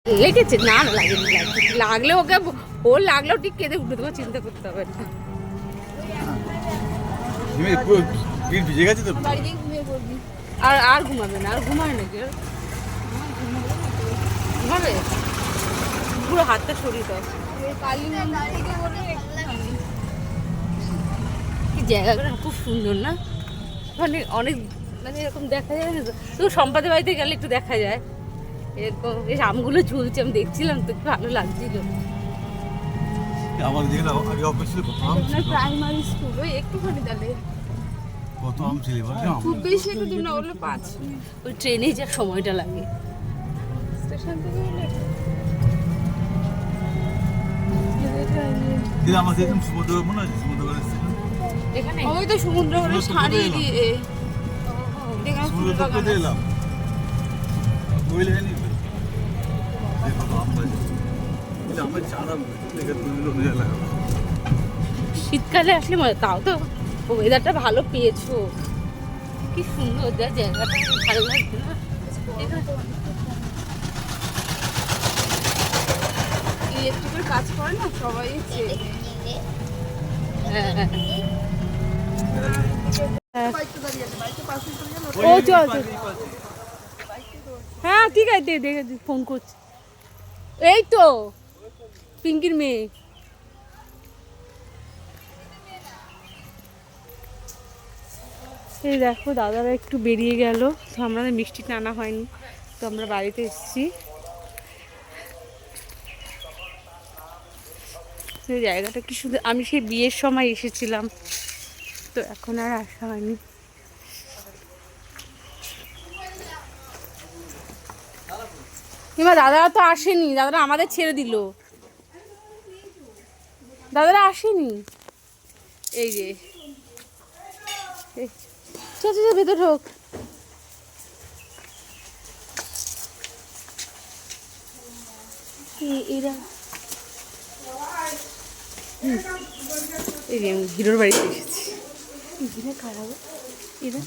লেগেছে? না না, লাগেনি। লাগলে ওকে, ওর লাগলেও ঠিক কেঁদে উঠবে, তোমার চিন্তা করতে হবে না। ভিজে গেছে তো। আর আর ঘুমাবে না? আর ঘুমায় নাকি? ঘুমাবে? পুরো হাতটা সরিয়ে দাও। কি জায়গাগুলো খুব সুন্দর না? মানে অনেক, মানে এরকম দেখা যায় না তো, শুধু সম্পাদের বাড়িতে গেলে একটু দেখা যায় এরকম। বেশ আমগুলো ঝুলছে, আমি দেখছিলাম তো, একটু ভালো লাগছিল। আমার দিকে আগে অফিস ছিল, কত আম ছিল, প্রাইমারি স্কুল ওই একটুখানি তাহলে কত আম ছিল। খুব বেশি একটু দূর না হলে 5 মিনিট ওই ট্রেনে যা সময়টা লাগে। স্টেশন থেকে হলে দিদি আমার যেরকম সমুদ্র মনে আছে, সমুদ্র এখানে ওই তো সমুদ্র করে ছাড়িয়ে দিয়ে দেখলাম ফুল সমুদ্র বাগান থেকে এলাম ওই লেনে দেখো তো আম বাজে আমার চারা দেখে তুলগুলো হয়ে গেল। শীতকালে আসলে মজা, তাও তো ওয়েদারটা ভালো পেয়েছো। কি সুন্দর যা জায়গাটা, ভালো লাগছে না? ইলেকট্রিকের কাজ করে না সবাই চেনে। হ্যাঁ। ও চল চল। হ্যাঁ ঠিক আছে, দেখে ফোন করছি। এই তো পিঙ্কির মেয়ে। এই দেখো দাদারা একটু বেরিয়ে গেল, তো আমাদের মিষ্টি টানা হয়নি, তো আমরা বাড়িতে এসেছি। সেই জায়গাটা কি সুন্দর, আমি সেই বিয়ের সময় এসেছিলাম, তো এখন আর আসা হয়নি। এবার দাদারা তো আসেনি, দাদারা আমাদের ছেড়ে দিল, দাদারা আসেনি। এই যে চল চল ভেতর ঢোক। এরা এই যে আমি হিরোর বাড়িতে এসেছি। এরা খারাপ, এরা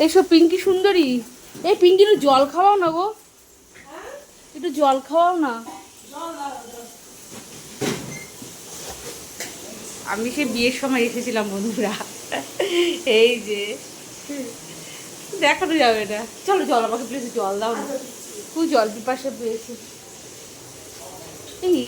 এইসব পিঙ্কি সুন্দরী। এই পিঙ্কি একটু জল খাওয়াও না গো, একটু জল খাওয়াও না। আমি সে বিয়ের সময় এসেছিলাম বন্ধুরা, এই যে দেখানো যাবে না। চলো জল, আমাকে প্লিজ জল দাও না, খুব জল পিপাসা পেয়েছে। এই